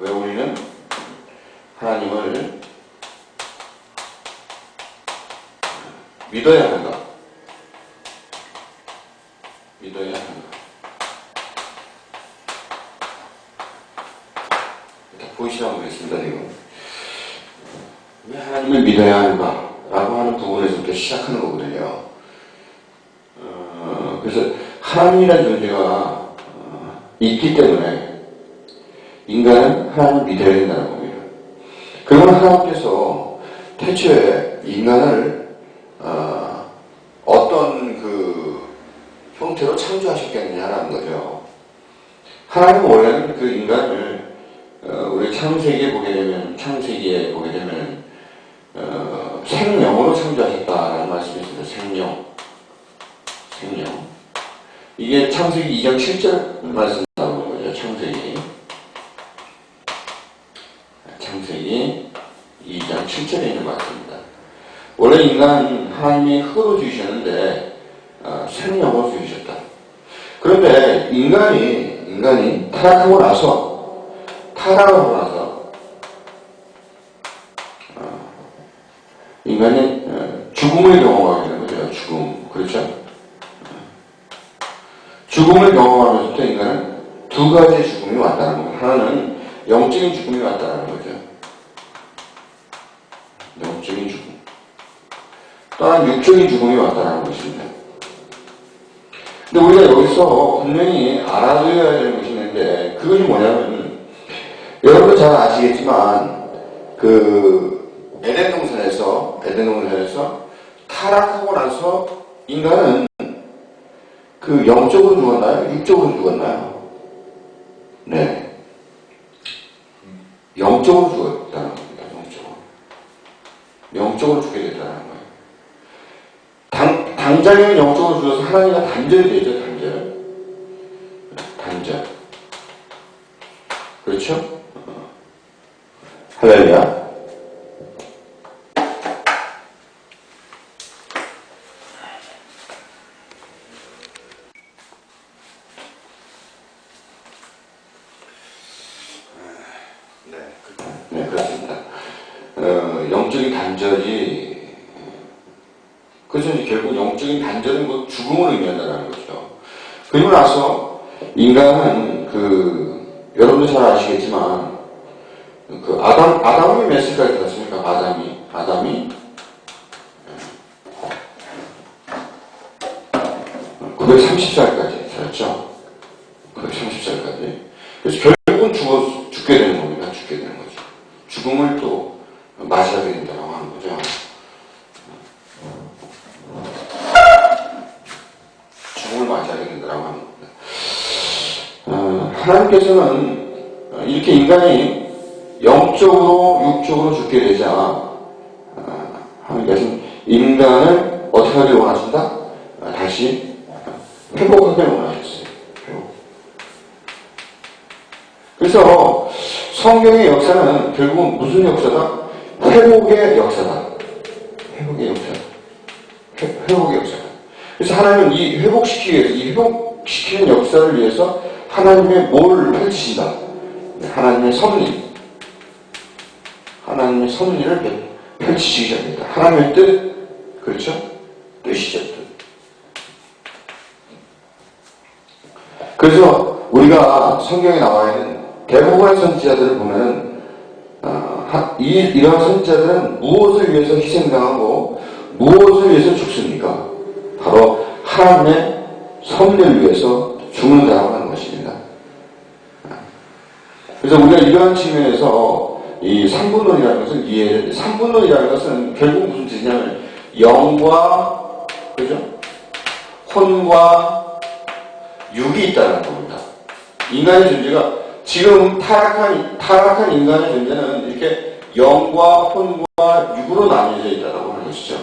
왜 우리는 하나님을 믿어야 하는가? 믿어야 하는가? 일단 보시라고 그랬습니다. 지금 왜 하나님을 믿어야 하는가? 라고 하는 부분에서부터 시작하는 거거든요. 그래서 하나님이라는 존재가 있기 때문에 인간은 하나님을 믿어야 된다는 겁니다. 그러면 하나님께서 태초에 인간을 어떤 그 형태로 창조하셨겠느냐라는 거죠. 하나님은 원래는 그 인간을 우리 창세기에 보게 되면 생명으로 창조하셨다라는 말씀이 있습니다. 생명. 이게 창세기 2장 7절 말씀 나오는 거죠. 창세기 2장 7절에 있는 말씀입니다. 원래 인간은 하나님이 흙으로 지으셨는데 생명으로 지으셨다. 그런데 인간이 타락하고 나서 인간이 죽음을 경험하게 되는 거죠. 죽음. 그렇죠? 죽음을 경험하면서부터 인간은 두 가지의 죽음이 왔다는 겁니다. 하나는 영적인 죽음이 왔다는 거죠. 영적인 죽음. 또 하나는 육적인 죽음이 왔다는 것입니다. 근데 우리가 여기서 분명히 알아둬야 되는 것이 있는데, 그것이 뭐냐면, 여러분도 잘 아시겠지만, 에덴 동산에서 타락하고 나서 인간은 영적으로 죽었나요? 육적으로 죽었나요? 네. 영적으로 죽었다는 겁니다. 영적으로 죽게 됐다는 거예요. 당장에는 영적으로 죽어서 하나님과 단절이 되죠. 단절. 그렇죠? 할렐루야. 네, 그렇습니다. 영적인 단절이, 그래서 이제 결국 영적인 단절은 뭐 죽음을 의미한다는 거죠. 그리고 나서 인간은 여러분도 잘 아시겠지만, 아담이 몇 살까지 살았습니까? 아담이 930살까지 살았죠. 930살까지. 그래서 결국은 죽게 되는 겁니다. 죽게 되는 거죠. 죽음을 또 맞이하게 된다고 하는 거죠. 죽음을 맞이하게 된다고 하는 겁니다. 하나님께서는 이렇게 인간이 영적으로, 육적으로 죽게 되자, 하나님께서는 인간을 어떻게 하길 원하신다? 다시 회복하길 원하셨어요. 그래서 성경의 역사는 결국은 무슨 역사다? 회복의 역사다. 회복의 역사다. 그래서 하나님은 이 회복시키기 위해서, 이 회복시키는 역사를 위해서 하나님의 뭘 펼치신다? 하나님의 섭리를 펼치시기 시작합니다. 하나님의 뜻, 그렇죠? 뜻이죠, 뜻. 그래서 우리가 성경에 나와 있는 대부분의 선지자들을 보면은, 이러한 선지자들은 무엇을 위해서 희생당하고, 무엇을 위해서 죽습니까? 바로 하나님의 섭리를 위해서 죽는다고 하는 것입니다. 그래서 우리가 이러한 측면에서 이 삼분론이라는 것을 이해해야 됩니다. 삼분론이라는 것은 결국 무슨 뜻이냐면 영과, 그죠? 혼과 육이 있다는 겁니다. 인간의 존재가 지금 타락한 인간의 존재는 이렇게 영과 혼과 육으로 나뉘어져 있다고 하는 것이죠.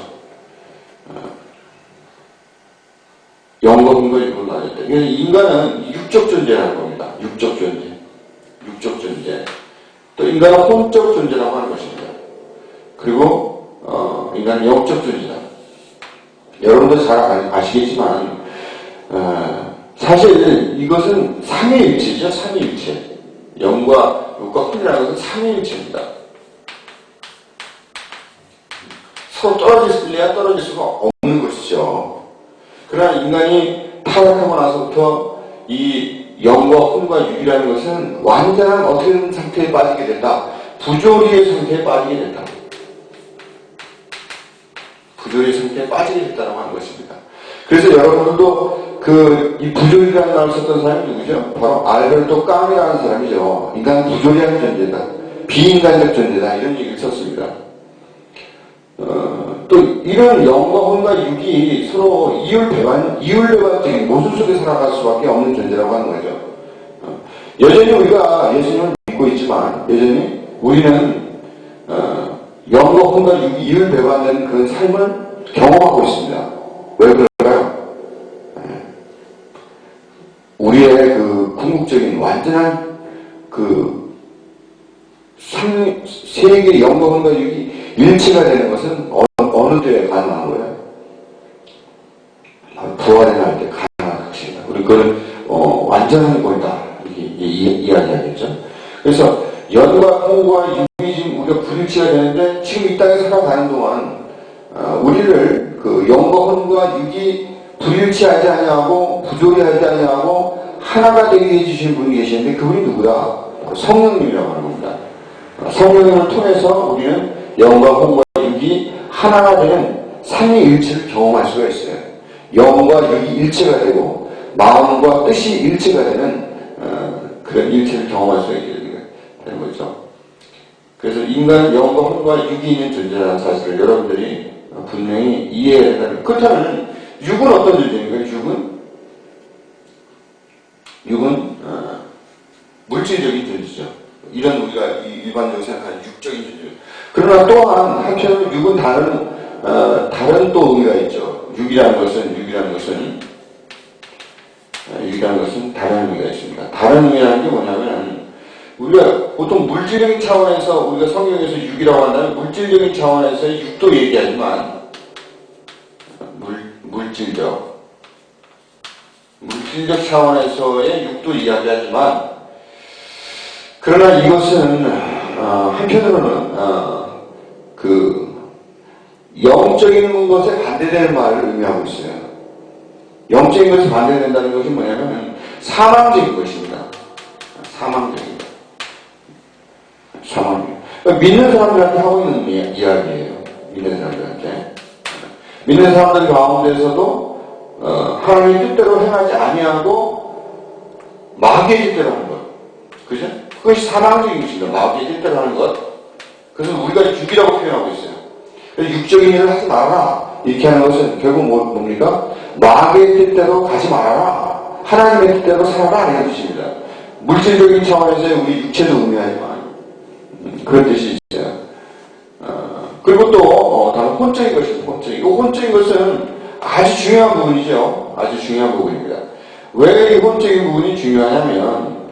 영과 혼과 육으로 나뉘어져 있다. 그래서 인간은 육적 존재라는 겁니다. 육적 존재. 또 인간은 혼적 존재라고 하는 것입니다. 그리고 인간은 영적 존재다. 여러분도 잘 아시겠지만 사실 이것은 삼위일체죠. 삼위일체. 영과 육과 혼이라는 것은 삼위일체입니다. 서로 떨어질래야 떨어질 수가 없는 것이죠. 그러나 인간이 타락하고 나서부터 이 영과 혼과 육이라는 것은 완전한 어떤 상태에 빠지게 된다. 부조리의 상태에 빠지게 된다. 부조리의 상태에 빠지게 됐다고 하는 것입니다. 그래서 여러분도 이 부조리라는 말을 썼던 사람이 누구죠? 바로 알베르토 까미라는 사람이죠. 인간은 부조리한 존재다. 비인간적 존재다. 이런 얘기를 썼습니다. 또 이런 영과 혼과 육이 서로 이율배반적인 모순 속에 살아갈 수밖에 없는 존재라고 하는 거죠. 여전히 우리가 예수님을 믿고 있지만 여전히 우리는 영과 혼과 육이 이율배반된 그런 삶을 경험하고 있습니다. 왜 그럴까요? 우리의 그 궁극적인 완전한 그 세계의 영과 혼과 육이 일치가 되는 것은 어느 때에 가능한 거예요? 부활의 날 때 가능한 것입니다. 우리 그걸 완전한 거다 이렇게 이야기하겠죠. 그래서 연과 혼과 육이 지금 우리가 불일치가 되는데 지금 이 땅에 살아가는 동안 우리를 그 영과 혼과 육이 불일치하지 아니하고 부조리하지 아니하고 하나가 되게 해주신 분이 계시는데 그분이 누구다? 성령님이라고 하는 겁니다. 성령님을 통해서 우리는 영과 혼과 육이 하나가 되는 삼위일체를 경험할 수가 있어요. 영과 육이 일체가 되고 마음과 뜻이 일체가 되는 그런 일체를 경험할 수가 있게 되는 거죠. 그래서 인간은 영과 혼과 육이 있는 존재라는 사실을 여러분들이 분명히 이해해야 된다. 그렇다면 육은 어떤 존재인가요? 육은 물질적인 존재죠. 이런 우리가 일반적으로 생각하는 육적인 존재. 그러나 또한 한편으로 육은 다른 또 의미가 있죠. 육이라는 것은 다른 의미가 있습니다. 다른 의미라는 게 뭐냐면 우리가 보통 물질적인 차원에서 우리가 성경에서 육이라고 한다면 물질적인 차원에서의 육도 얘기하지만 물질적 차원에서의 육도 이야기하지만 그러나 이것은 한편으로는 그 영적인 것에 반대되는 말을 의미하고 있어요. 영적인 것에 반대된다는 것이 뭐냐면 사망적인 것입니다. 사망적인 것. 그러니까 믿는 사람들한테 하고 있는 이야기예요. 믿는 사람들 가운데서도 하나님의 뜻대로 행하지 아니하고 마귀의 뜻대로 하는 것. 그죠? 그것이 사망적인 것입니다. 마귀의 뜻대로 하는 것. 그래서 우리가 육이라고 표현하고 있어요. 그래서 육적인 일을 하지 말아라. 이렇게 하는 것은 결국 뭡니까? 마귀의 뜻대로 가지 말아라. 하나님의 뜻대로 살아라. 이런 뜻입니다. 물질적인 차원에서의 우리 육체도 의미하지만 그런 뜻이 있어요. 그리고 또 다른 혼적인 것입니다. 이 혼적인 것은 아주 중요한 부분이죠. 아주 중요한 부분입니다. 왜 이 혼적인 부분이 중요하냐면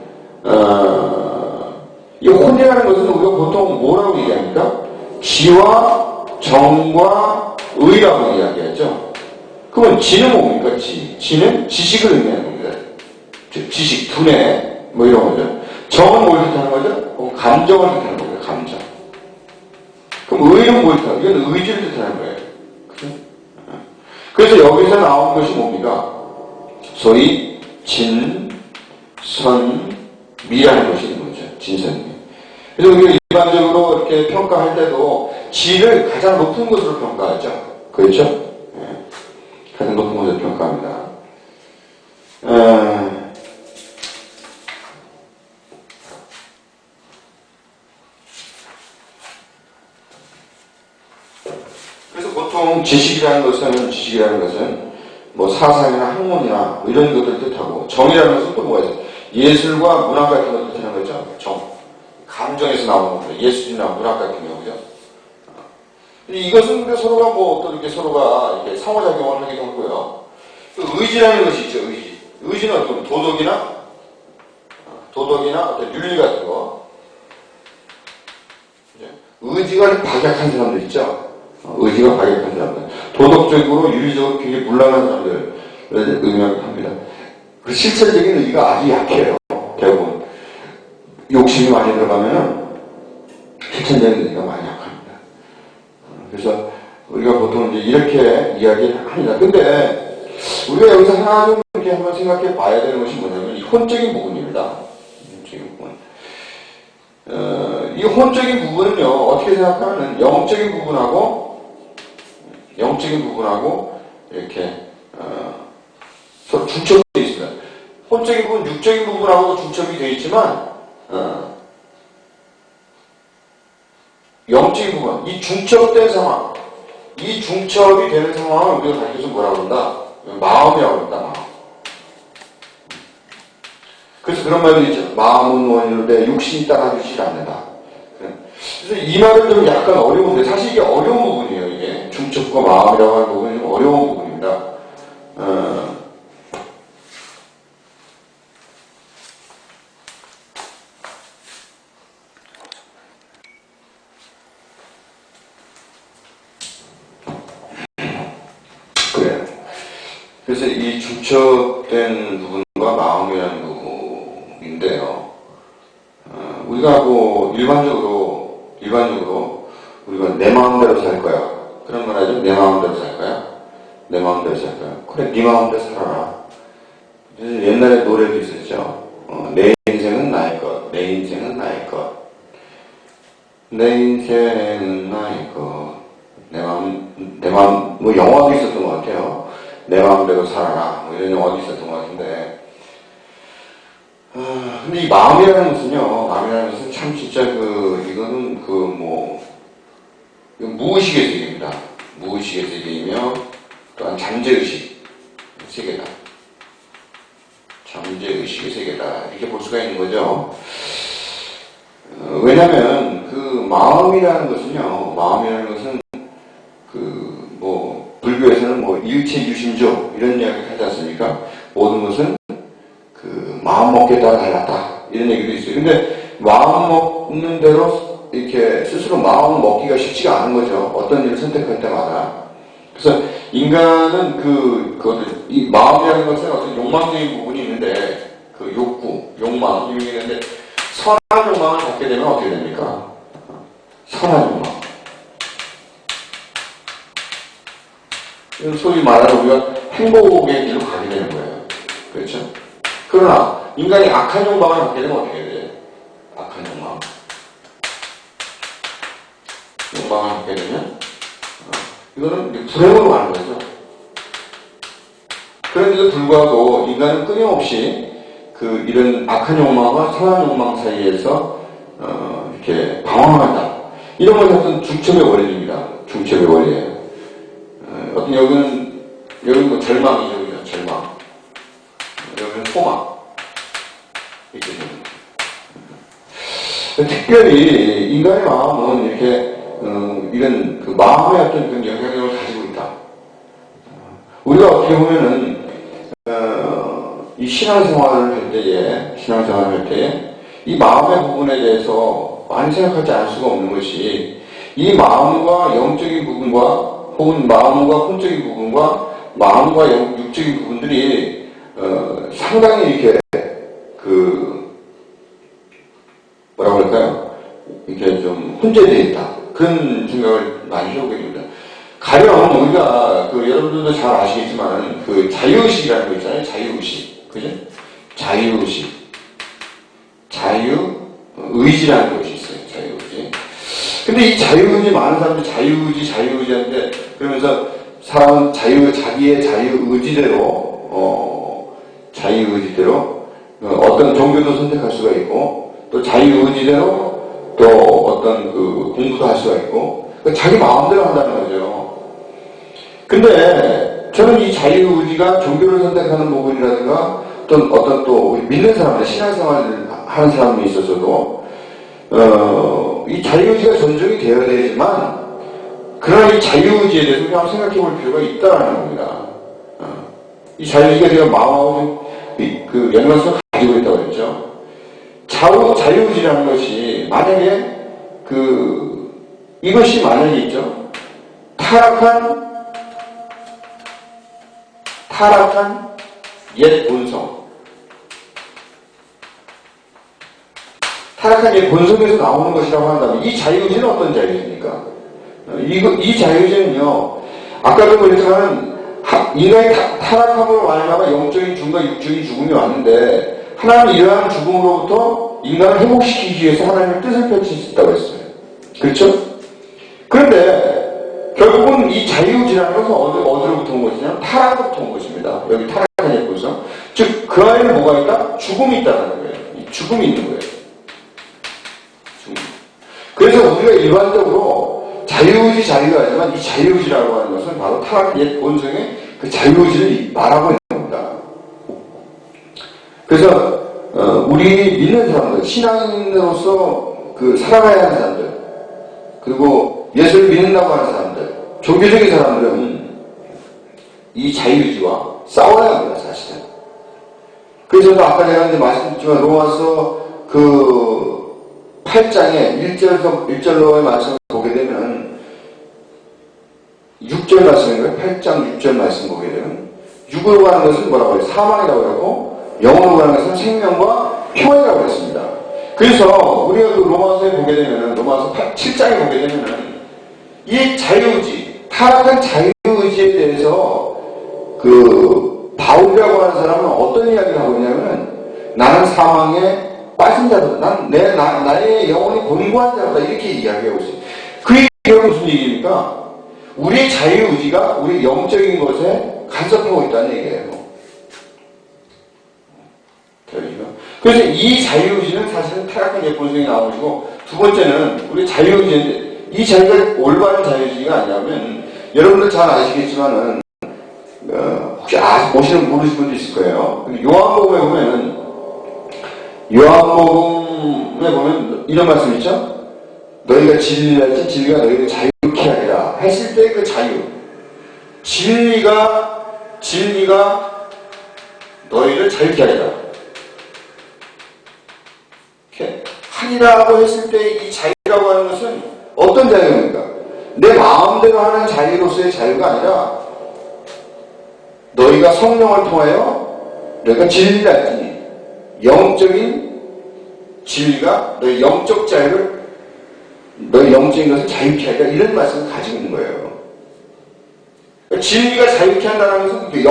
이 혼이라는 것은 우리가 보통 뭐라고 얘기합니까? 지와 정과 의라고 이야기하죠. 그러면 지는 뭡니까? 지는 지식을 의미하는 겁니다. 즉 지식, 두뇌 뭐 이런 거죠. 정은 뭘 뜻하는 거죠? 감정을 뜻하는 겁니다. 감정. 그럼 의는 뭘 뜻하는 거예요? 이건 의지를 뜻하는 거예요. 그죠? 그래서 여기서 나온 것이 뭡니까? 소위 진, 선, 미라는 것이 있는 거죠. 진선미. 그래서 우리가 일반적으로 이렇게 평가할 때도 지를 가장 높은 것으로 평가하죠. 그렇죠? 네. 가장 높은 것으로 평가합니다. 그래서 보통 지식이라는 것은 뭐 사상이나 학문이나 뭐 이런 것들을 뜻하고 정이라는 것은 또 뭐가 있어요? 예술과 문학 같은 것을 뜻하는 거죠. 정. 감정에서 나오는 거죠. 예술이나 문학 같은 경우죠. 이것은 근데 서로가 뭐 어떤 이렇게 서로가 이렇게 상호작용을 하기도 하고요. 또 의지라는 것이 있죠. 의지는 어떤 도덕이나 어떤 윤리 같은 거. 의지가 박약한 사람들 있죠. 의지가 박약한 사람들. 도덕적으로 윤리적으로 굉장히 불량한 사람들을 의미합니다. 그 실체적인 의지가 아주 약해요. 대부분. 욕심이 많이 들어가면은 실천되는 데가 많이 약합니다. 그래서 우리가 보통 이제 이렇게 이야기를 합니다. 근데 우리가 여기서 하나 좀 이렇게 한번 생각해 봐야 되는 것이 뭐냐면 이 혼적인 부분입니다. 혼적인 부분. 이 혼적인 부분은요, 어떻게 생각하면 영적인 부분하고 이렇게 서로 중첩이 되어 있습니다. 혼적인 부분, 육적인 부분하고도 중첩이 되어 있지만 영적인 부분, 이 중첩된 상황, 이 중첩이 되는 상황을 우리가 가르쳐서 뭐라고 그런다? 마음이라고 그런다, 마음. 그래서 그런 말도 있죠. 마음은 원이로되 육신이 따라주지 않는다. 그래서 이 말은 좀 약간 어려운데, 사실 이게 어려운 부분이에요, 이게. 중첩과 마음이라고 하는 부분이 좀 어려운 부분입니다. 그래요. 그래서 이 중첩된 부분과 마음이라는 부분인데요. 우리가 뭐 일반적으로 우리가 내 마음대로 살 거야. 그런 말 하죠. 내 마음대로 살 거야. 내 마음대로 살 거야. 그래, 네 마음대로 살아라. 옛날에 노래도 있었죠. 내 인생은 나의 것. 내 인생은 나의 것. 내 인생은 나의 것. 내 마음, 뭐 영화도 있었던 것 같아요. 내 마음대로 살아라. 뭐 이런 영화도 있었던 것 같은데. 근데 이 마음이라는 것은 참 진짜 이거는 무의식의 세계입니다. 무의식의 세계이며, 또한 잠재의식 세계다. 잠재의식의 세계다. 이렇게 볼 수가 있는 거죠. 왜냐면, 마음이라는 것은, 불교에서는 일체유심조, 이런 이야기를 하지 않습니까? 모든 것은, 마음 먹기에 따라 달랐다. 이런 얘기도 있어요. 근데, 마음 먹는 대로, 이렇게 스스로 마음 먹기가 쉽지가 않은 거죠. 어떤 일을 선택할 때마다. 그래서 인간은 이 마음이라는 것은 어떤 욕망적인 부분이 있는데, 욕망, 이런 게 있는데, 선한 욕망을 갖게 되면 어떻게 됩니까? 선한 욕망. 소위 말하는 우리가 행복의 길로 가게 되는 거예요. 그렇죠? 그러나, 인간이 악한 욕망을 갖게 되면 어떻게 돼요? 악한 욕망. 욕망을 갖게 되면 이거는 불행으로 가는 거죠. 그런데도 불구하고 인간은 끊임없이 이런 악한 욕망과 선한 욕망 사이에서 이렇게 방황한다. 이런 것이 어떤 중첩의 원리입니다. 중첩의 원리예요. 어떤 여기는 뭐 절망이죠, 절망. 여기는 소망. 이렇게 됩니다. 특별히 인간의 마음은 이렇게 이런 마음의 어떤 그런 영향력을 가지고 있다. 우리가 어떻게 보면은 이 신앙생활을 할 때에 이 마음의 부분에 대해서 많이 생각하지 않을 수가 없는 것이 이 마음과 영적인 부분과 혹은 마음과 혼적인 부분과 마음과 육적인 부분들이 상당히 이렇게 뭐라고 할까요? 이렇게 좀 혼재되어 있다. 그런 생각을 많이 해보게 됩니다. 가령 우리가 여러분들도 잘 아시겠지만 자유의식이라는 거 있잖아요. 자유의식. 그죠? 자유의식. 자유의지라는 것이 있어요. 자유의지. 근데 이 자유의지 많은 사람들이 자유의지하는데 그러면서 사람은 자기의 자유의지대로 어떤 종교도 선택할 수가 있고 또 자유의지대로 또 어떤 공부도 할 수가 있고 자기 마음대로 한다는 거죠. 근데 저는 이 자유의지가 종교를 선택하는 부분이라든가 어떤 또 믿는 사람들, 신앙생활을 하는 사람에 있어서도 이 자유의지가 존중이 되어야 되지만 그러나 이 자유의지에 대해서 우리가 한번 생각해 볼 필요가 있다는 겁니다. 이 자유의지가 제가 마음하고 연관성을 가지고 있다고 그랬죠. 자유의지라는 것이 만약에 이것이 만약에 있죠. 타락한 옛 본성. 타락한 이 본성에서 나오는 것이라고 한다면 이 자유의지는 어떤 자유의지입니까? 이 자유의지는요, 아까도 그랬지만 인간이 타락함으로 말미암아 영적인 죽음과 육적인 죽음이 왔는데 하나님은 이러한 죽음으로부터 인간을 회복시키기 위해서 하나님의 뜻을 펼칠 수 있다고 했어요. 그렇죠? 그런데 결국은 이 자유의지라는 것은 어디로부터 온 것이냐? 타락으로부터 온 것입니다. 여기 타락한 예보죠. 즉 그 안에는 뭐가 있다? 죽음이 있다는 거예요. 죽음이 있는 거예요. 죽음. 그래서 우리가 일반적으로 자유의지 자유가 아니지만 이 자유의지라고 하는 것은 바로 타락한 옛 본성의 그 자유의지를 말하고 있는 겁니다. 그래서 우리 믿는 사람들, 신앙인으로서 그 살아가야 하는 사람들, 그리고 예수를 믿는다고 하는 사람들, 종교적인 사람들은 이 자유의지와 싸워야 합니다, 사실은. 그래서 저도 아까 내가 이제 말씀드렸지만 로마서 그 8장에 1절로의 말씀을 보게 되면 6절 말씀인가요? 8장 6절 말씀 보게 되면 6으로 가는 것은 뭐라고 해요? 사망이라고 하고 0으로 가는 것은 생명과 평안이라고 했습니다. 그래서 우리가 그 로마서에 보게 되면 로마서 7장에 보게 되면 이 자유의지, 타락한 자유의지에 대해서 그 바울이라고 하는 사람은 어떤 이야기를 하고 있냐면 나는 사망에 빠진 자다. 나의 영혼이 곤고한 자다. 이렇게 이야기하고 있어요. 그 얘기가 무슨 얘기입니까? 우리의 자유의지가 우리 영적인 것에 간섭하고 있다는 얘기예요. 그래서 이 자유의지는 사실은 타락한 예본성이 나온 것이고, 두 번째는 우리 자유의지인데, 이 자유가 올바른 자유의지가 아니라면, 여러분들 잘 아시겠지만은, 혹시 모르시는 분도 있을 거예요. 요한복음에 보면 이런 말씀 있죠? 너희가 진리를 할지 진리가 너희를 자유케 하리라 했을 때 그 자유, 진리가 너희를 자유케 하리라 이렇게 하리라고 했을 때 이 자유라고 하는 것은 어떤 자유입니까? 내 마음대로 하는 자유로서의 자유가 아니라 너희가 성령을 통하여 너희가 진리를 알지니 영적인 진리가 너희 영적 자유를, 너희 영적인 것을 자유케 하리라, 이런 말씀을 가지고 있는 거예요. 진리가 자유케 한다는 것은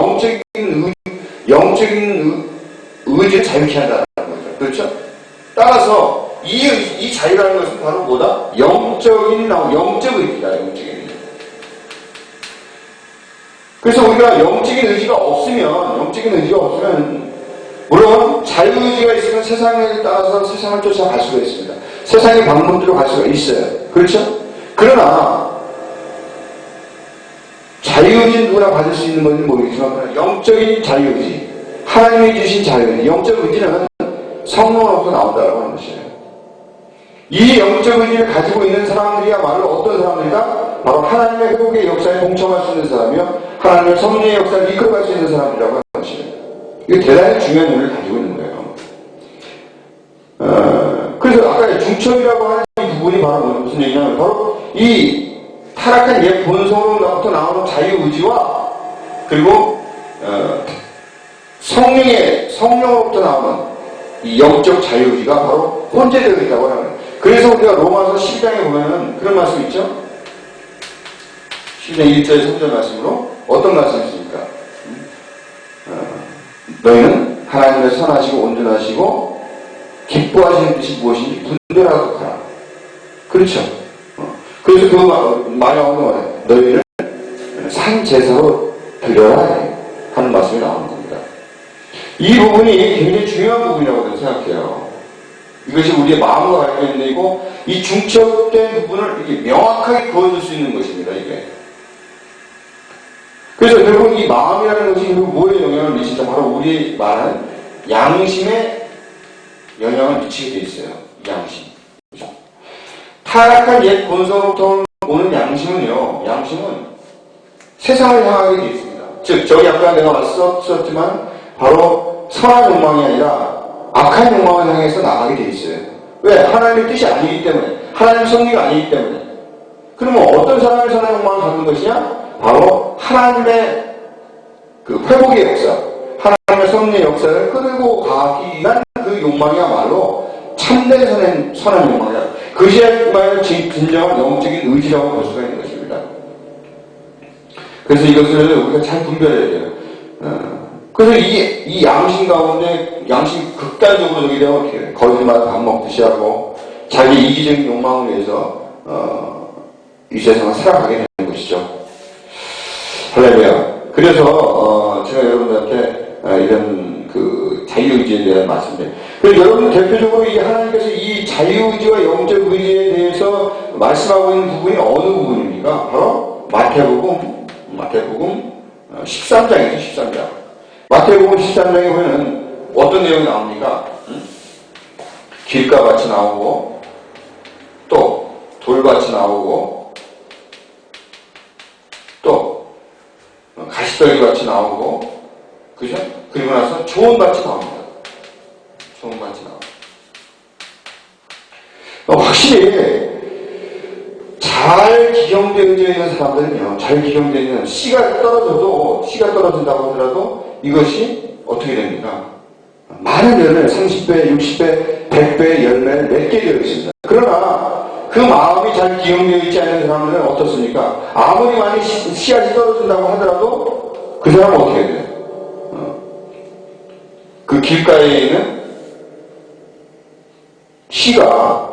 영적인 의지를 자유케 한다는 거죠. 그렇죠? 따라서 이 자유라는 것은 바로 뭐다? 영적 의지다. 그래서 우리가 영적인 의지가 없으면 물론 자유의지가 있으면 세상에 따라서 세상을 쫓아갈 수가 있습니다. 세상의 방법대로 갈 수가 있어요. 그렇죠? 그러나 자유의지는 누구나 받을 수 있는 건지 모르겠지만 영적인 자유의지, 하나님이 주신 자유의지, 영적 의지는 성령으로부터 나온다고 하는 것이에요. 이 영적 의지를 가지고 있는 사람들이야말로 어떤 사람들이다? 바로 하나님의 회복의 역사에 동참할 수 있는 사람이며 하나님의 섭리의 역사를 이끌어갈 수 있는 사람이라고 하는 것이에요. 이게 대단히 중요한 의미를 가지고 있는 거예요. 그래서 아까 중첩이라고 하는 이 부분이 바로 무슨 얘기냐면 바로 이 타락한 옛 본성으로부터 나오는 자유의지와 그리고 성령으로부터 나오는 이 영적 자유의지가 바로 혼재되어 있다고 하는 거예요. 그래서 우리가 로마서 12장에 보면은 그런 말씀 있죠? 12장 1절에서 3절 말씀으로 어떤 말씀이 있습니까? 너희는 하나님의 선하시고 온전하시고 기뻐하시는 뜻이 무엇인지 분별하도록 하라. 그렇죠? 그래서 그 말이 나오는 거예요. 너희를 산 제사로 드려라 하는 말씀이 나오는 겁니다. 이 부분이 굉장히 중요한 부분이라고 생각해요. 이것이 우리의 마음과 관련된 일이고 이 중첩된 부분을 이렇게 명확하게 보여줄 수 있는 것입니다. 이게. 그래서 결국 이 마음이라는 것이 결국 뭐에 영향을 미치죠? 바로 우리 말하는 양심에 영향을 미치게 돼 있어요. 양심. 그렇죠? 타락한 옛 본성으로부터 오는 양심은 세상을 향하게 돼 있습니다. 즉, 저기 아까 내가 썼지만 바로 선한 욕망이 아니라 악한 욕망을 향해서 나가게 돼 있어요. 왜? 하나님의 뜻이 아니기 때문에, 하나님의 섭리가 아니기 때문에. 그러면 어떤 사람이 선한 욕망을 갖는 것이냐? 바로 하나님의 그 회복의 역사, 하나님의 섭리의 역사를 끌고 가기 위한 그 욕망이야말로 참된 선한 욕망이다. 그것이야말로 진정한 영적인 의지라고 볼 수가 있는 것입니다. 그래서 이것을 우리가 잘 분별해야 돼요. 그래서 이 양심 가운데, 양심 극단적으로 저기 되면 어떻게 해요? 거짓말 밥 먹듯이 하고, 자기 이기적인 욕망을 위해서, 이 세상을 살아가게 되는 것이죠. 할렐루야. 그래서, 제가 여러분들한테, 이런 그 자유의지에 대한 말씀인데, 그래서 여러분 대표적으로 이 하나님께서 이 자유의지와 영적 의지에 대해서 말씀하고 있는 부분이 어느 부분입니까? 바로 마태복음 13장이죠, 13장. 마태복음 13장에 보면 어떤 내용이 나옵니까? 길가밭이 나오고, 또 돌밭이 나오고, 또 가시떨기밭이 나오고, 그죠? 그리고 나서 좋은 밭이 나옵니다. 좋은 밭이 나옵니다. 확실히 잘 기경되어 있는 사람들은요, 잘 되어 있는 씨가 떨어진다고 하더라도 이것이 어떻게 됩니까? 많은 열매, 30배, 60배, 100배 열매를 맺게 되어 있습니다. 그러나 그 마음이 잘 기용되어 있지 않은 사람들은 어떻습니까? 아무리 많이 씨앗이 떨어진다고 하더라도 그 사람은 어떻게 해야 돼요? 그 길가에 있는 씨가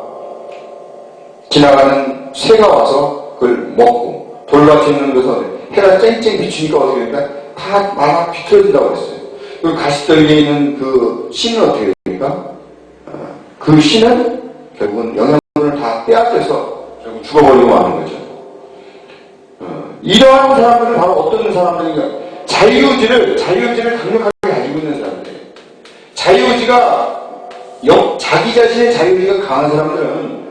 지나가는 새가 와서 그걸 먹고, 돌밭에 있는 것은 해가 쨍쨍 비추니까 어떻게 됩니까? 다 말아 비틀어진다고 했어요. 그리고 가시떨기에 있는 그 씨는 어떻게 됩니까? 그 씨는 결국은 영양분을 다 빼앗겨서 결국 죽어버리고 마는 거죠. 이러한 사람들은 바로 어떤 사람들인가? 자유의지를 강력하게 가지고 있는 사람들이에요. 자유의지가 자기 자신의 자유의지가 강한 사람들은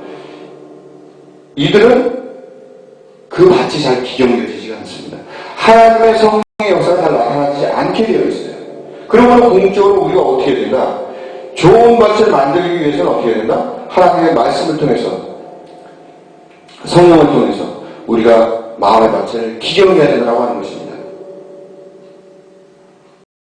이들은 그 밭이 잘 기경되지가 않습니다. 하나님의 성령의 역사가 잘 나타나지 않게 되어 있어요. 그러므로 궁극적으로 우리가 어떻게 해야 된다? 좋은 밭을 만들기 위해서는 어떻게 해야 된다? 하나님의 말씀을 통해서, 성령을 통해서 우리가 마음의 밭을 기경해야 된다고 하는 것입니다.